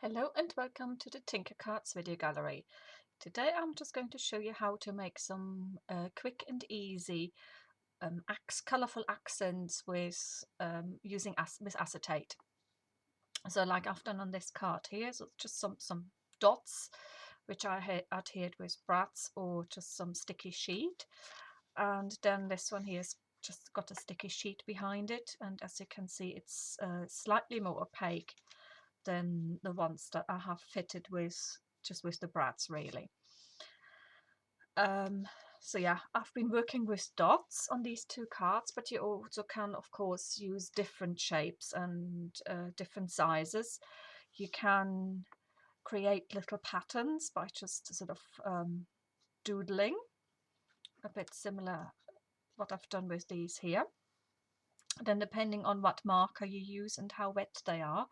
Hello and welcome to the Tinkercards video gallery. Today I'm just going to show you how to make some quick and easy colourful accents with using with acetate. So like I've done on this card here, so just some dots which I adhered with brads or just some sticky sheet, and then this one here is just got a sticky sheet behind it, and as you can see it's slightly more opaque than the ones that I have fitted with just with the brads really. So yeah, I've been working with dots on these two cards, but you also can of course use different shapes and different sizes. You can create little patterns by just sort of doodling, a bit similar what I've done with these here. Then depending on what marker you use and how wet they are,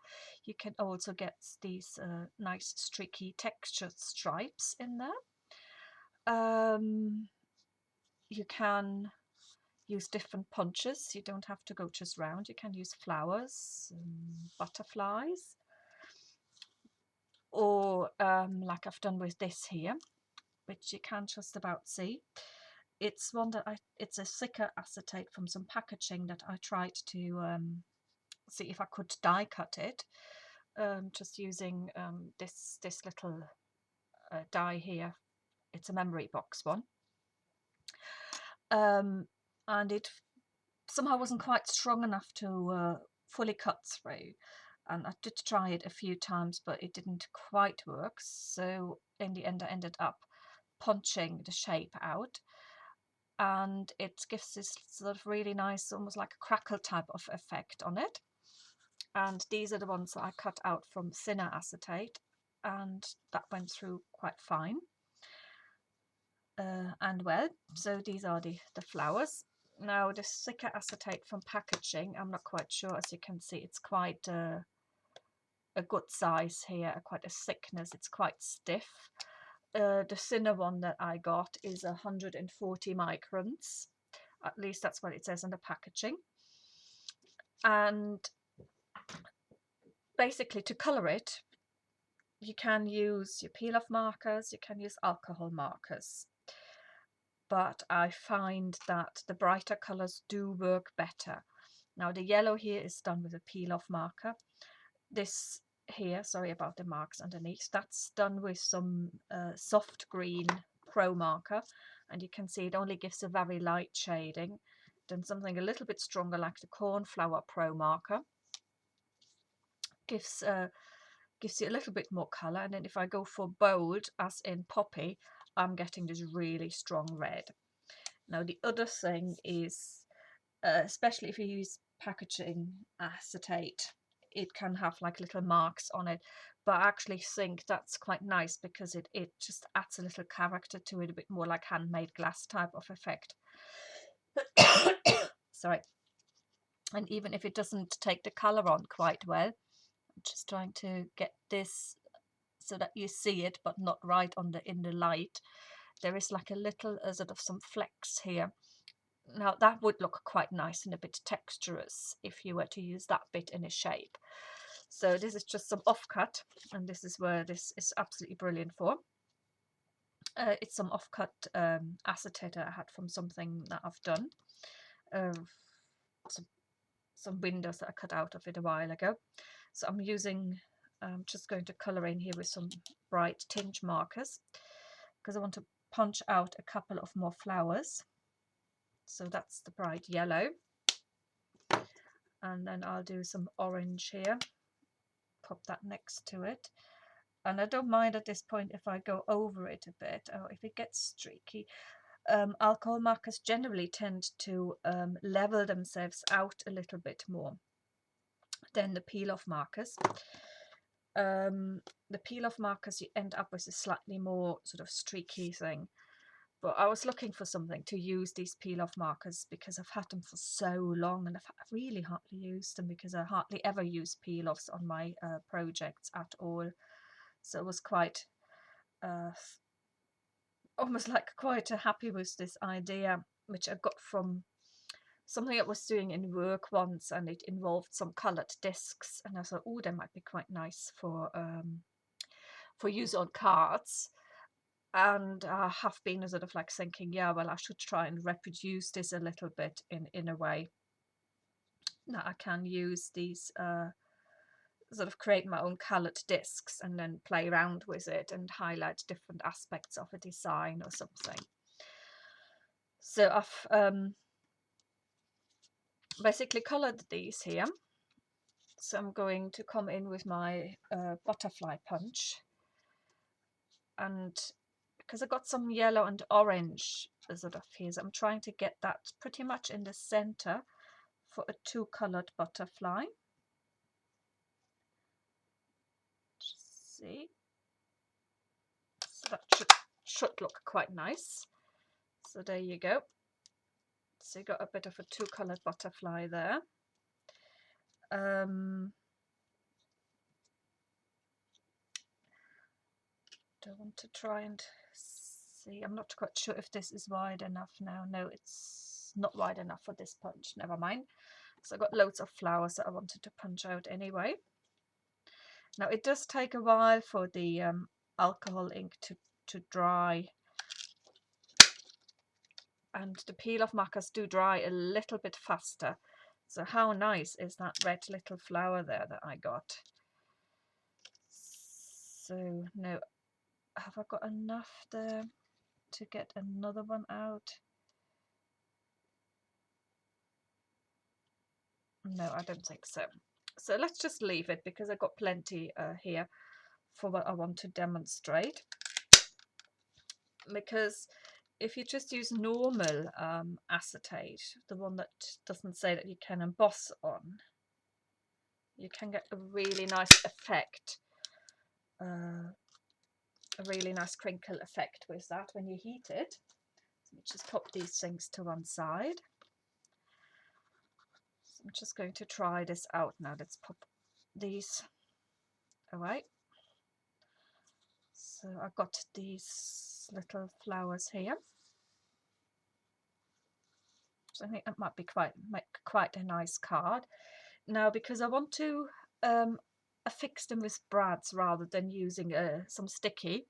you can also get these nice streaky textured stripes in there. You can use different punches. You don't have to go just round. You can use flowers, butterflies, or like I've done with this here, which you can just about see. It's one that it's a thicker acetate from some packaging that I tried to see if I could die cut it, just using this little die here. It's a memory box one, and it somehow wasn't quite strong enough to fully cut through, and I did try it a few times but it didn't quite work, so in the end I ended up punching the shape out, and it gives this sort of really nice, almost like a crackle type of effect on it. And these are the ones that I cut out from thinner acetate, and that went through quite fine and well. So these are the flowers. Now the thicker acetate from packaging, I'm not quite sure, as you can see it's quite a good size here, quite a thickness, it's quite stiff. The thinner one that I got is 140 microns, at least that's what it says on the packaging. And basically to colour it, you can use your peel-off markers, you can use alcohol markers, but I find that the brighter colours do work better. Now the yellow here is done with a peel-off marker. This here, sorry about the marks underneath, that's done with some soft green pro marker, and you can see it only gives a very light shading. Then something a little bit stronger like the cornflower pro marker gives you a little bit more colour, and then if I go for bold, as in poppy, I'm getting this really strong red. Now the other thing is, especially if you use packaging acetate, it can have like little marks on it, but I actually think that's quite nice because it just adds a little character to it, a bit more like handmade glass type of effect. Sorry. And even if it doesn't take the colour on quite well, I'm just trying to get this so that you see it but not right on in the light. There is like a little sort of some flecks here. Now that would look quite nice and a bit texturous if you were to use that bit in a shape. So this is just some offcut, and this is where this is absolutely brilliant for. It's some offcut acetate I had from something that I've done. Some windows that I cut out of it a while ago. So I'm using, just going to colour in here with some bright tinge markers because I want to punch out a couple of more flowers. So that's the bright yellow, and then I'll do some orange here, pop that next to it. And I don't mind at this point if I go over it a bit or if it gets streaky. Alcohol markers generally tend to level themselves out a little bit more than the peel-off markers. The peel-off markers, you end up with a slightly more sort of streaky thing. But I was looking for something to use these peel-off markers because I've had them for so long, and I've really hardly used them because I hardly ever use peel-offs on my projects at all. So I was quite almost like quite happy with this idea, which I got from something I was doing in work once, and it involved some coloured discs, and I thought, oh, they might be quite nice for use on cards. And I have been sort of like thinking, yeah, well, I should try and reproduce this a little bit in a way that I can use these sort of create my own coloured discs and then play around with it and highlight different aspects of a design or something. So I've basically coloured these here. So I'm going to come in with my butterfly punch, and because I got some yellow and orange sort of here, so I'm trying to get that pretty much in the center for a two-colored butterfly. Just see, so that should look quite nice. So there you go. So you got a bit of a two-colored butterfly there. Do I want to try and see? I'm not quite sure if this is wide enough now. No, it's not wide enough for this punch. Never mind. So I've got loads of flowers that I wanted to punch out anyway. Now it does take a while for the alcohol ink to dry, and the peel-off markers do dry a little bit faster. So how nice is that red little flower there that I got? So now, have I got enough there to get another one out? No, I don't think so. So let's just leave it, because I've got plenty here for what I want to demonstrate. Because if you just use normal acetate, the one that doesn't say that you can emboss on, you can get a really nice effect, a really nice crinkle effect with that when you heat it. So just pop these things to one side. So I'm just going to try this out now. Let's pop these away. So I've got these little flowers here. So I think that might be make quite a nice card. Now, because I want to affix them with brads rather than using some sticky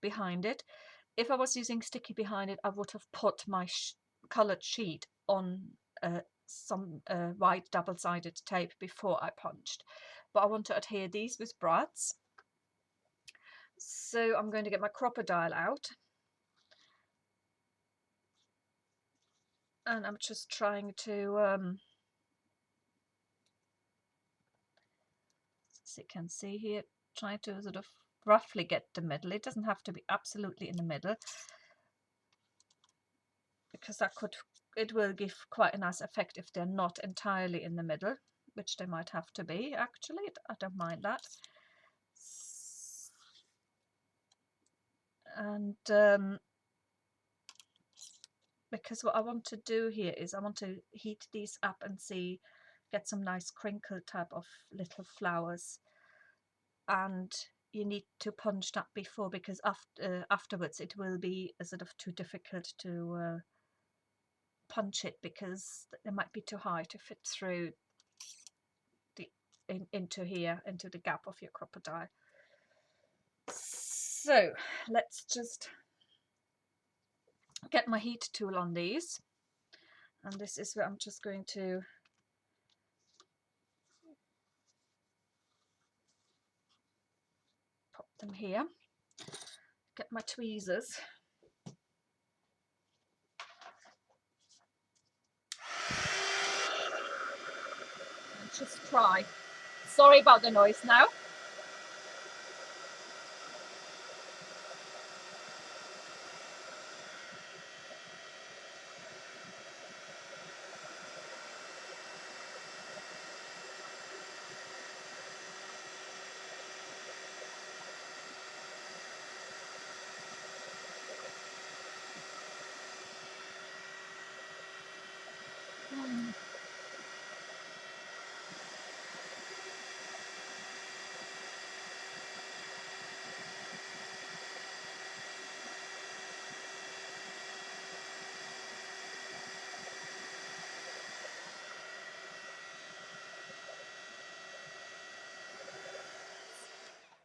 behind it. If I was using sticky behind it, I would have put my coloured sheet on some white double-sided tape before I punched. But I want to adhere these with brads. So I'm going to get my crocodile out. And I'm just trying to, as you can see here, trying to sort of roughly get the middle. It doesn't have to be absolutely in the middle, because it will give quite a nice effect if they're not entirely in the middle, which they might have to be actually. I don't mind that. And because what I want to do here is I want to heat these up and get some nice crinkle type of little flowers, and you need to punch that before, because afterwards it will be sort of too difficult to punch it, because it might be too high to fit through into here, into the gap of your crocodile. So let's just get my heat tool on these, and this is where I'm just going to pop them here, get my tweezers, and just try. Sorry about the noise now.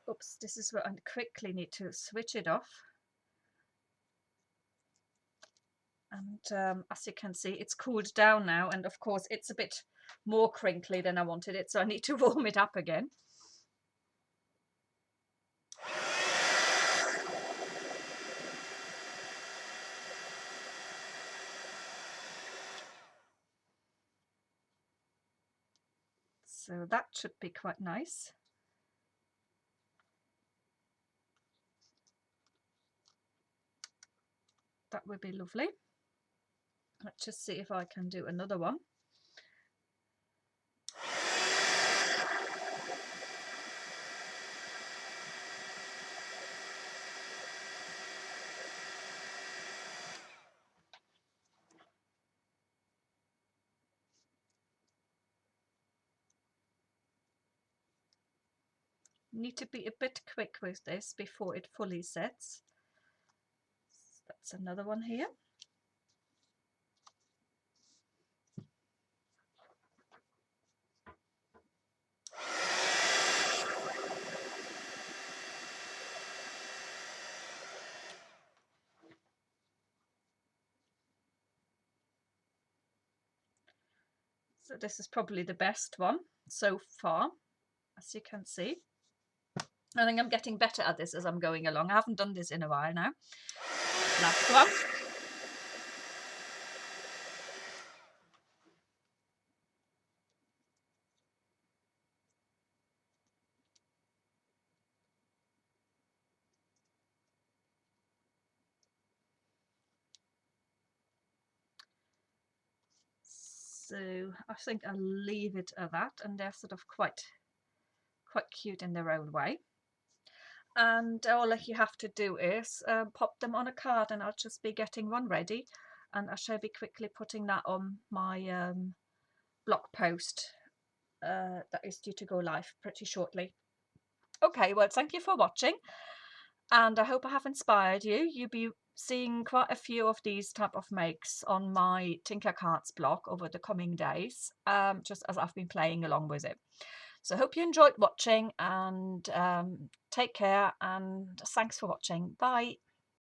Oops, this is where I quickly need to switch it off. And as you can see, it's cooled down now, and of course it's a bit more crinkly than I wanted it, so I need to warm it up again. So that should be quite nice. That would be lovely. Let's just see if I can do another one. Need to be a bit quick with this before it fully sets. That's another one here. So this is probably the best one so far, as you can see. I think I'm getting better at this as I'm going along. I haven't done this in a while now. Last one. So I think I'll leave it at that, and they're sort of quite cute in their own way. And all you have to do is pop them on a card, and I'll just be getting one ready, and I shall be quickly putting that on my blog post that is due to go live pretty shortly. Okay, well, thank you for watching, and I hope I have inspired you. You'll be seeing quite a few of these type of makes on my Tinker Cards blog over the coming days, just as I've been playing along with it. So I hope you enjoyed watching, and take care, and thanks for watching. Bye.